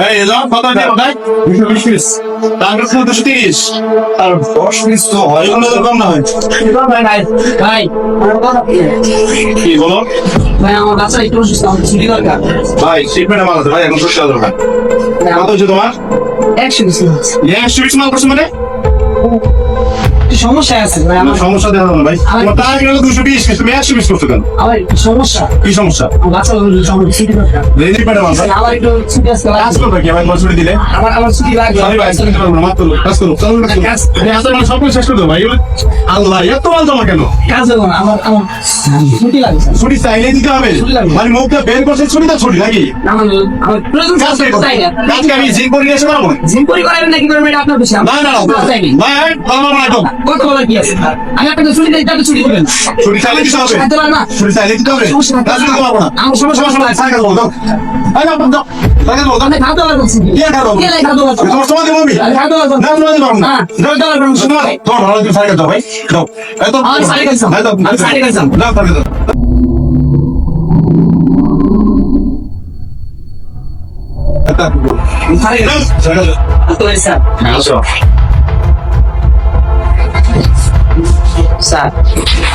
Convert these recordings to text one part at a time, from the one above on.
এই এলো কত দেব ভাই 220 পিস টাকা 230 আর 10 পিস তো হয় এগুলো তো কম না হয় ভাই কি বলো ভাই আমার বাচ্চা একটু অসুস্থ, আমার ছুটি দরকার। ভাই শিপমেন্ট মাল আছে ভাই এখন সুস্থ দরকার কত হচ্ছে তোমার 100 পিস মাল করছো মানে একটু সমস্যা আছে ভাই, আমার সমস্যা দেখা না ভাই তোমার টাকা গেল 220 পিস তুমি 100 পিস করছো কেন আমার একটু সমস্যা, কি সমস্যা আমার বাচ্চা ছুটি দরকার। শিপমেন্ট মাল ভাই আমার একটু ছুটি আছে, কাজ করবে কি ভাই ছুটি দিলে আমার ছুটি লাগবে। সরি ভাই ছুটি করব না মাত্র কাজ করো চলো কাজ এই আসলে মানে সব কিছু শেষ করে দাও ভাই আল্লাহ এত মাল জমা কেন কাজ হবে না, আমার ছুটি লাগবে স্যার। ছুটি চাইলে দিতে হবে ছুটি লাগবে। মানে মুখটা বের করছে ছুটিটা ছুটি নাকি আমার প্রয়োজন কাজ আছে, করো তাই না? কাজকে আমি জিম করে নিয়ে এসে পারবো জিম করি করেন নাকি করবেন এটা আপনার বিষয়। না না না তাইনি ভাই বাবা না একদম কত বলার কি আছে? আমি আপনাকে ছুটি দিই, তাহলে ছুটি দিবেন। ছুটি চাইলে দিতে হবে খাইতে পারবেন না? ছুটি চাইলে দিতে হবে সমস্যা নাই। কাজ করতে পারবো না আমার সমস্যা সমস্যা নাই সাইকেল বল দাও এই দাও দাও সাইকেল বল দাও আপনি খাওয়া দাওয়া করছেন কি? কি খাবো কে লাই খাওয়া দাওয়া করছেন? তোমার সময় দেবো আমি আমি খাওয়া দাওয়া করছেন। না তোমার দিতে পারবো না হ্যাঁ, খাওয়া দাওয়া করছেন। তোমার ভালো করে সাইকেল দাও ভাই দাও এই তো আমি সাইকেল চাম। দাও আমি সাইকেল চাম। দাও সাইকেল দাও সাইকেল চাম। সাইকেল দাও তো স্যার, আসো স্যার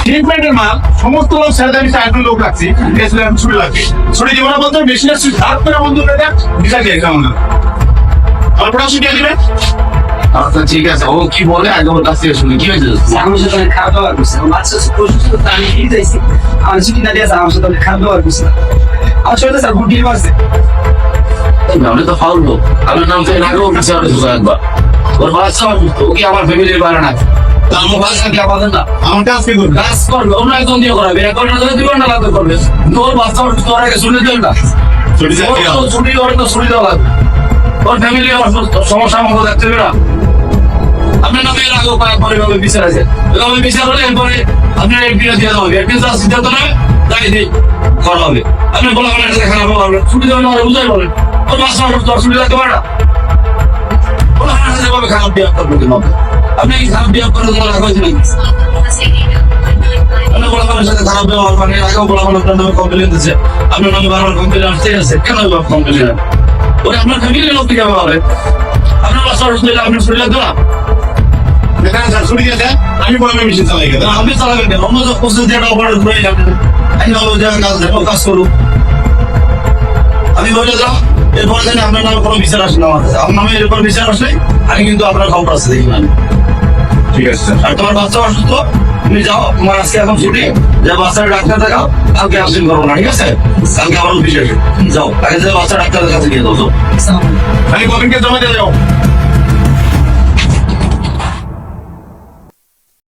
ট্রিটমেন্টের মাল সমস্ত লোক স্যার আমি চারজন লোক রাখছি গেছিলাম ছুটি লাগবে ছুটি দিব না বলতে বেশি না হাত করে বন্ধু করে দেখ ভিসা দিয়ে কেমন না অল্পটা ছুটি দিবে আচ্ছা ঠিক আছে ও কি বলে আগে ওর কাছ থেকে শুনি কি হয়েছে আমার সাথে অনেক খারাপ ব্যবহার করছে। আমার বাচ্চা অসুস্থ, তা আমি নিয়ে যাইছি। আমার ছুটি না দিয়ে আমার সাথে অনেক খারাপ ব্যবহার করছে। আমার সাথে স্যার গুটি মারছে। আমি তো ফাউল লোক আমার নাম থেকে আগেও বিচার হয়েছে একবার ওর বাচ্চা অসুস্থ ও কি আমার ফ্যামিলির বাইরে না আমার বাচ্চা কি আমাদের না আমার কাজ কি করবে কাজ করবে অন্য একজন দিয়ে করাবে এক ঘন্টা ধরে 2 ঘন্টা লাগবে করবে তোর বাচ্চা অসুস্থ ওর আগে শুনে দেন না ছুটি চাই ওর তো ছুটি করে তো ছুটি দেওয়া লাগবে ওর ফ্যামিলি অসুস্থ সমস্যা আমাকে দেখতে হবে না আপনার নামে এর আগেও কয়েকবার এভাবে বিচার আছে এভাবে বিচার হলে এরপরে আপনার এমপিরা দিয়ে দেওয়া হবে এমপি যা সিদ্ধান্ত নেবে তাই দিয়ে করা হবে আপনি বলা বলেন এটা খারাপ হবে ছুটি দেবেন না বুঝাই বলেন ওর বাচ্চা অসুস্থ ছুটি দিতে পারে না বলা হয় যেভাবে খারাপ বিয়ে করবেন কেন আপনি কি খারাপ বিয়ে করে তোমার রাখা হয়েছে নাকি আপনি বলা বলেন সাথে খারাপ ব্যবহার মানে আগেও বলা বলেন আপনার নামে কমপ্লেন দিচ্ছে আপনার নামে বারবার কমপ্লেন আসতে আছে কেন কমপ্লেন ওরে আপনার ফ্যামিলির লোক থেকে হবে আপনার বাচ্চা অসুস্থ হলে আপনার শরীর লাগবে না এখানে স্যার ছুটি দিয়েছে আমি বললাম মেশিন চালাই গেছে আপনি চালাবেন কেন অন্য যে প্রসেস যেটা অপারেট করে যাবেন আমি ভালো যে কাজ দেখো কাজ করুন আমি বলে যাও এরপরে জানি আপনার নামে কোনো বিচার আসে না আমার কাছে। আপনার নামে এরপর বিচার আসলে আমি কিন্তু আপনার খবর আছে দেখি আমি ঠিক আছে স্যার আর তোমার বাচ্চা অসুস্থ তুমি যাও তোমার আজকে এখন ছুটি যে বাচ্চার ডাক্তার দেখাও কালকে অ্যাবসেন্ট করবো না ঠিক আছে কালকে আবার অফিসে এসে যাও আগে যে বাচ্চা ডাক্তারের কাছে গিয়ে দাও আসসালামু আলাইকুম। আমি কবিনকে জমা দিয়ে যাও